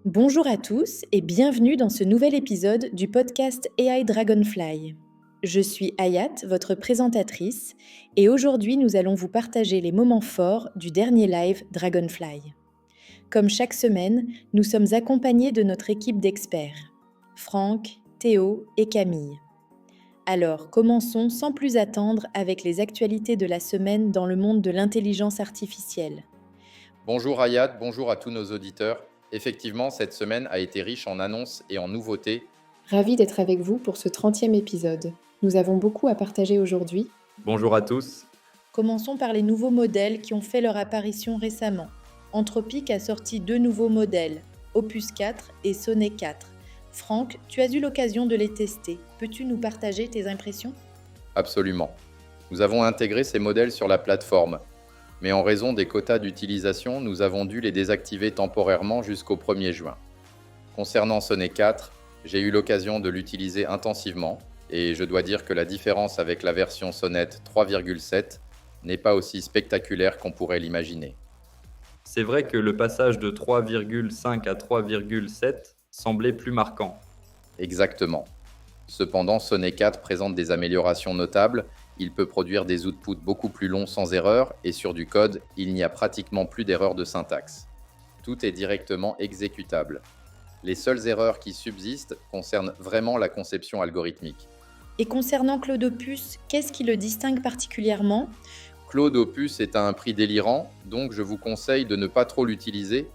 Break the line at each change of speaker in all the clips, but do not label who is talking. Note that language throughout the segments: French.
Bonjour à tous et bienvenue dans ce nouvel épisode du podcast AI Dragonfly. Je suis Hayat, votre présentatrice, et aujourd'hui nous allons vous partager les moments forts du dernier live Dragonfly. Comme chaque semaine, nous sommes accompagnés de notre équipe d'experts, Franck, Théo et Camille. Alors, commençons sans plus attendre avec les actualités de la semaine dans le monde de l'intelligence artificielle.
Bonjour Hayat, bonjour à tous nos auditeurs. Effectivement, cette semaine a été riche en annonces et en nouveautés.
Ravi d'être avec vous pour ce 30e épisode. Nous avons beaucoup à partager aujourd'hui.
Bonjour à tous.
Commençons par les nouveaux modèles qui ont fait leur apparition récemment. Anthropic a sorti 2 nouveaux modèles, Opus 4 et Sonnet 4. Franck, tu as eu l'occasion de les tester. Peux-tu nous partager tes impressions ?
Absolument. Nous avons intégré ces modèles sur la plateforme, mais en raison des quotas d'utilisation, nous avons dû les désactiver temporairement jusqu'au 1er juin. Concernant Sonnet 4, j'ai eu l'occasion de l'utiliser intensivement, et je dois dire que la différence avec la version Sonnet 3,7 n'est pas aussi spectaculaire qu'on pourrait l'imaginer.
C'est vrai que le passage de 3,5 à 3,7 semblait plus marquant.
Exactement. Cependant, Sonnet 4 présente des améliorations notables. Il peut produire des outputs beaucoup plus longs sans erreur et sur du code, il n'y a pratiquement plus d'erreurs de syntaxe. Tout est directement exécutable. Les seules erreurs qui subsistent concernent vraiment la conception algorithmique.
Et concernant Claude Opus, qu'est-ce qui le distingue particulièrement ?
Claude Opus est à un prix délirant, donc je vous conseille de ne pas trop l'utiliser.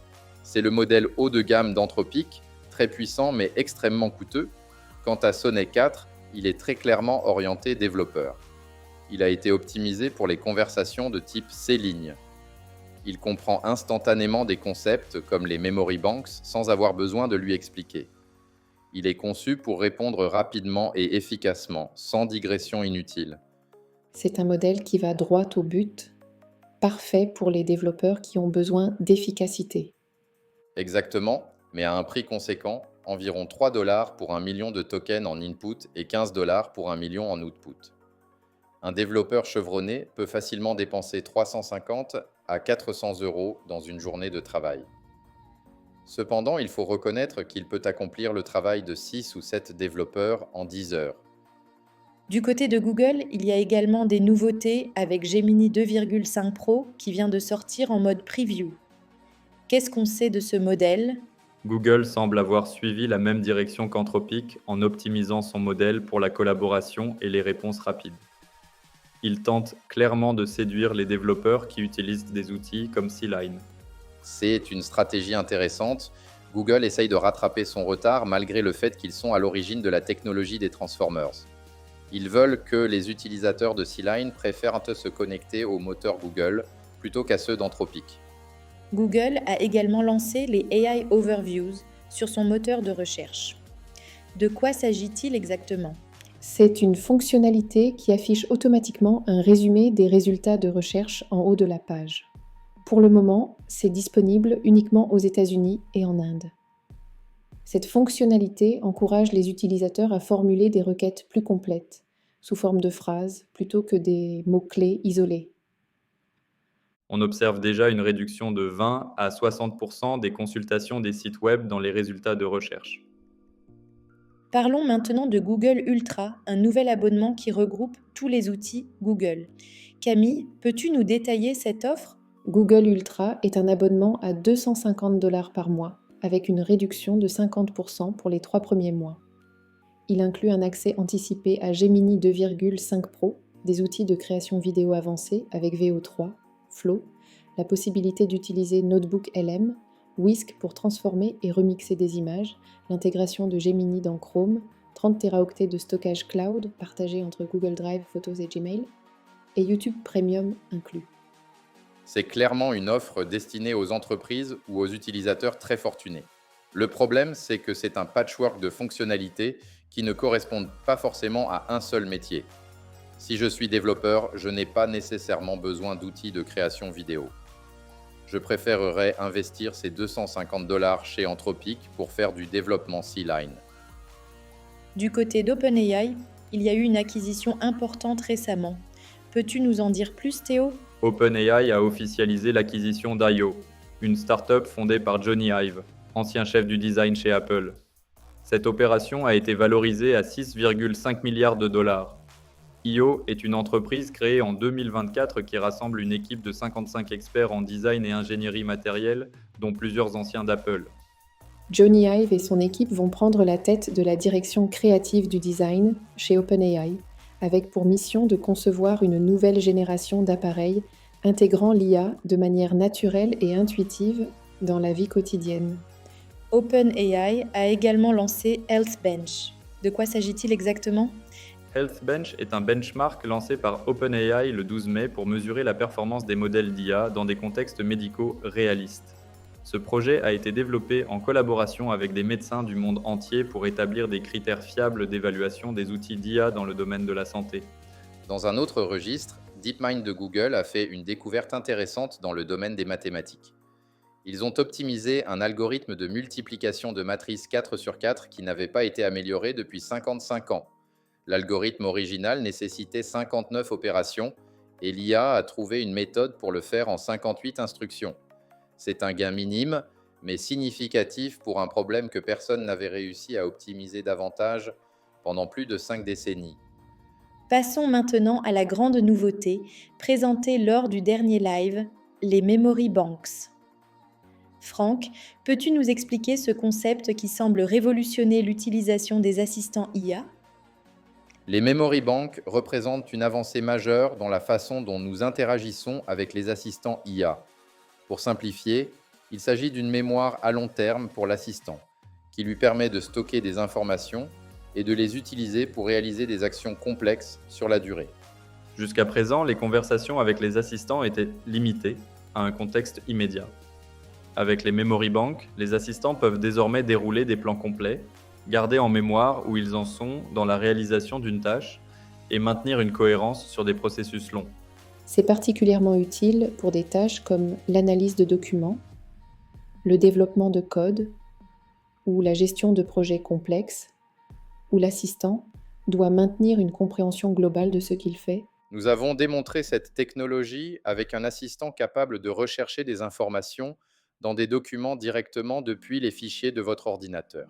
C'est le modèle haut de gamme d'Anthropic, très puissant mais extrêmement coûteux. Quant à Sonnet 4, il est très clairement orienté développeur. Il a été optimisé pour les conversations de type C-ligne. Il comprend instantanément des concepts comme les memory banks sans avoir besoin de lui expliquer. Il est conçu pour répondre rapidement et efficacement, sans digression inutile.
C'est un modèle qui va droit au but, parfait pour les développeurs qui ont besoin d'efficacité.
Exactement, mais à un prix conséquent, environ 3 $ pour 1 million de tokens en input et 15 $ pour 1 million en output. Un développeur chevronné peut facilement dépenser 350 à 400 € dans une journée de travail. Cependant, il faut reconnaître qu'il peut accomplir le travail de 6 ou 7 développeurs en 10 heures.
Du côté de Google, il y a également des nouveautés avec Gemini 2,5 Pro qui vient de sortir en mode preview. Qu'est-ce qu'on sait de ce modèle ?
Google semble avoir suivi la même direction qu'Anthropic en optimisant son modèle pour la collaboration et les réponses rapides. Il tente clairement de séduire les développeurs qui utilisent des outils comme C-Line.
C'est une stratégie intéressante. Google essaye de rattraper son retard malgré le fait qu'ils sont à l'origine de la technologie des Transformers. Ils veulent que les utilisateurs de C-Line préfèrent se connecter au moteur Google plutôt qu'à ceux d'Anthropic.
Google a également lancé les AI Overviews sur son moteur de recherche. De quoi s'agit-il exactement ?
C'est une fonctionnalité qui affiche automatiquement un résumé des résultats de recherche en haut de la page. Pour le moment, c'est disponible uniquement aux États-Unis et en Inde. Cette fonctionnalité encourage les utilisateurs à formuler des requêtes plus complètes, sous forme de phrases, plutôt que des mots-clés isolés.
On observe déjà une réduction de 20 à 60% des consultations des sites web dans les résultats de recherche.
Parlons maintenant de Google Ultra, un nouvel abonnement qui regroupe tous les outils Google. Camille, peux-tu nous détailler cette offre ?
Google Ultra est un abonnement à 250 $ par mois, avec une réduction de 50% pour les 3 premiers mois. Il inclut un accès anticipé à Gemini 2,5 Pro, des outils de création vidéo avancés avec VO3, Flow, la possibilité d'utiliser Notebook LM, Whisk pour transformer et remixer des images, l'intégration de Gemini dans Chrome, 30 Teraoctets de stockage cloud partagé entre Google Drive, Photos et Gmail, et YouTube Premium inclus.
C'est clairement une offre destinée aux entreprises ou aux utilisateurs très fortunés. Le problème, c'est que c'est un patchwork de fonctionnalités qui ne correspondent pas forcément à un seul métier. Si je suis développeur, je n'ai pas nécessairement besoin d'outils de création vidéo. Je préférerais investir ces 250 $ chez Anthropic pour faire du développement C-Line.
Du côté d'OpenAI, il y a eu une acquisition importante récemment. Peux-tu nous en dire plus, Théo ?
OpenAI a officialisé l'acquisition d'IO, une start-up fondée par Johnny Ive. ancien chef du design chez Apple. Cette opération a été valorisée à 6,5 milliards de dollars. IO est une entreprise créée en 2024 qui rassemble une équipe de 55 experts en design et ingénierie matérielle, dont plusieurs anciens d'Apple.
Johnny Ive et son équipe vont prendre la tête de la direction créative du design chez OpenAI, avec pour mission de concevoir une nouvelle génération d'appareils intégrant l'IA de manière naturelle et intuitive dans la vie quotidienne.
OpenAI a également lancé HealthBench. De quoi s'agit-il exactement ?
HealthBench est un benchmark lancé par OpenAI le 12 mai pour mesurer la performance des modèles d'IA dans des contextes médicaux réalistes. Ce projet a été développé en collaboration avec des médecins du monde entier pour établir des critères fiables d'évaluation des outils d'IA dans le domaine de la santé.
Dans un autre registre, DeepMind de Google a fait une découverte intéressante dans le domaine des mathématiques. Ils ont optimisé un algorithme de multiplication de matrices 4 sur 4 qui n'avait pas été amélioré depuis 55 ans. L'algorithme original nécessitait 59 opérations et l'IA a trouvé une méthode pour le faire en 58 instructions. C'est un gain minime, mais significatif pour un problème que personne n'avait réussi à optimiser davantage pendant plus de 5 décennies.
Passons maintenant à la grande nouveauté présentée lors du dernier live, les Memory Banks. Franck, peux-tu nous expliquer ce concept qui semble révolutionner l'utilisation des assistants IA ?
Les memory banks représentent une avancée majeure dans la façon dont nous interagissons avec les assistants IA. Pour simplifier, il s'agit d'une mémoire à long terme pour l'assistant, qui lui permet de stocker des informations et de les utiliser pour réaliser des actions complexes sur la durée.
Jusqu'à présent, les conversations avec les assistants étaient limitées à un contexte immédiat. Avec les memory banks, les assistants peuvent désormais dérouler des plans complets, garder en mémoire où ils en sont dans la réalisation d'une tâche et maintenir une cohérence sur des processus longs.
C'est particulièrement utile pour des tâches comme l'analyse de documents, le développement de code ou la gestion de projets complexes, où l'assistant doit maintenir une compréhension globale de ce qu'il fait.
Nous avons démontré cette technologie avec un assistant capable de rechercher des informations dans des documents directement depuis les fichiers de votre ordinateur.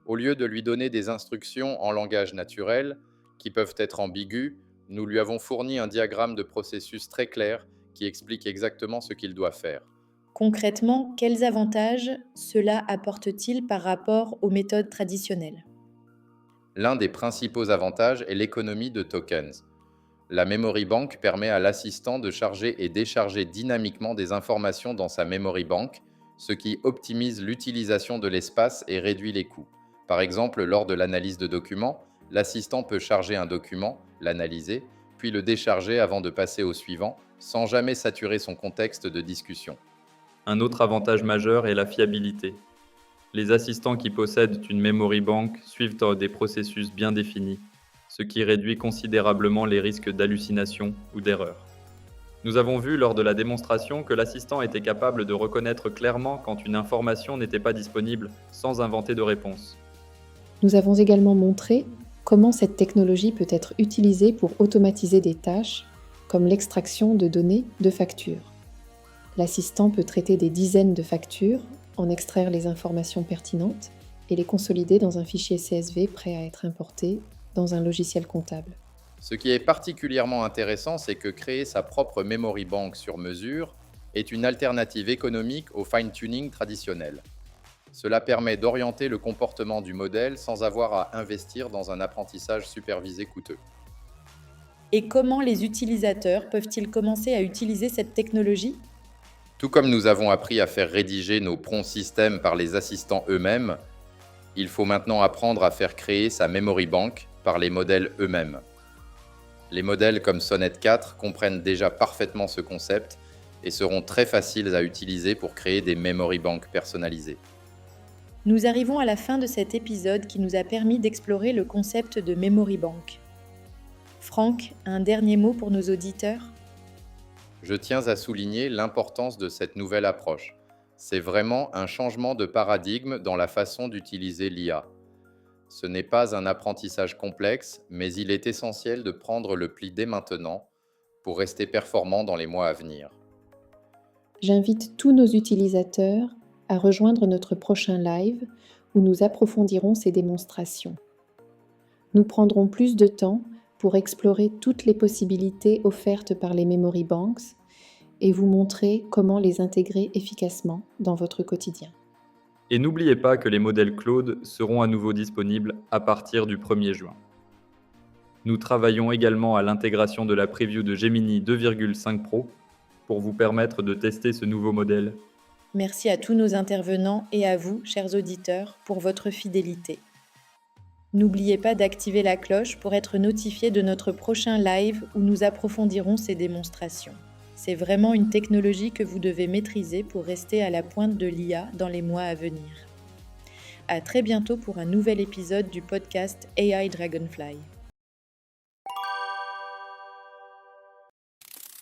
Au lieu de lui donner des instructions en langage naturel, qui peuvent être ambiguës, nous lui avons fourni un diagramme de processus très clair qui explique exactement ce qu'il doit faire.
Concrètement, quels avantages cela apporte-t-il par rapport aux méthodes traditionnelles ?
L'un des principaux avantages est l'économie de tokens. La memory bank permet à l'assistant de charger et décharger dynamiquement des informations dans sa memory bank, ce qui optimise l'utilisation de l'espace et réduit les coûts. Par exemple, lors de l'analyse de documents, l'assistant peut charger un document, l'analyser, puis le décharger avant de passer au suivant, sans jamais saturer son contexte de discussion.
Un autre avantage majeur est la fiabilité. Les assistants qui possèdent une memory bank suivent des processus bien définis, ce qui réduit considérablement les risques d'hallucination ou d'erreur. Nous avons vu lors de la démonstration que l'assistant était capable de reconnaître clairement quand une information n'était pas disponible sans inventer de réponse.
Nous avons également montré comment cette technologie peut être utilisée pour automatiser des tâches comme l'extraction de données de factures. L'assistant peut traiter des dizaines de factures, en extraire les informations pertinentes et les consolider dans un fichier CSV prêt à être importé dans un logiciel comptable.
Ce qui est particulièrement intéressant, c'est que créer sa propre memory bank sur mesure est une alternative économique au fine-tuning traditionnel. Cela permet d'orienter le comportement du modèle sans avoir à investir dans un apprentissage supervisé coûteux.
Et comment les utilisateurs peuvent-ils commencer à utiliser cette technologie ?
Tout comme nous avons appris à faire rédiger nos prompts systèmes par les assistants eux-mêmes, il faut maintenant apprendre à faire créer sa memory bank par les modèles eux-mêmes. Les modèles comme Sonnet 4 comprennent déjà parfaitement ce concept et seront très faciles à utiliser pour créer des memory banks personnalisées.
Nous arrivons à la fin de cet épisode qui nous a permis d'explorer le concept de memory bank. Franck, un dernier mot pour nos auditeurs ?
Je tiens à souligner l'importance de cette nouvelle approche. C'est vraiment un changement de paradigme dans la façon d'utiliser l'IA. Ce n'est pas un apprentissage complexe, mais il est essentiel de prendre le pli dès maintenant pour rester performant dans les mois à venir.
J'invite tous nos utilisateurs à rejoindre notre prochain live où nous approfondirons ces démonstrations. Nous prendrons plus de temps pour explorer toutes les possibilités offertes par les Memory Banks et vous montrer comment les intégrer efficacement dans votre quotidien.
Et n'oubliez pas que les modèles Claude seront à nouveau disponibles à partir du 1er juin. Nous travaillons également à l'intégration de la preview de Gemini 2.5 Pro pour vous permettre de tester ce nouveau modèle.
Merci à tous nos intervenants et à vous, chers auditeurs, pour votre fidélité. N'oubliez pas d'activer la cloche pour être notifié de notre prochain live où nous approfondirons ces démonstrations. C'est vraiment une technologie que vous devez maîtriser pour rester à la pointe de l'IA dans les mois à venir. À très bientôt pour un nouvel épisode du podcast AI Dragonfly.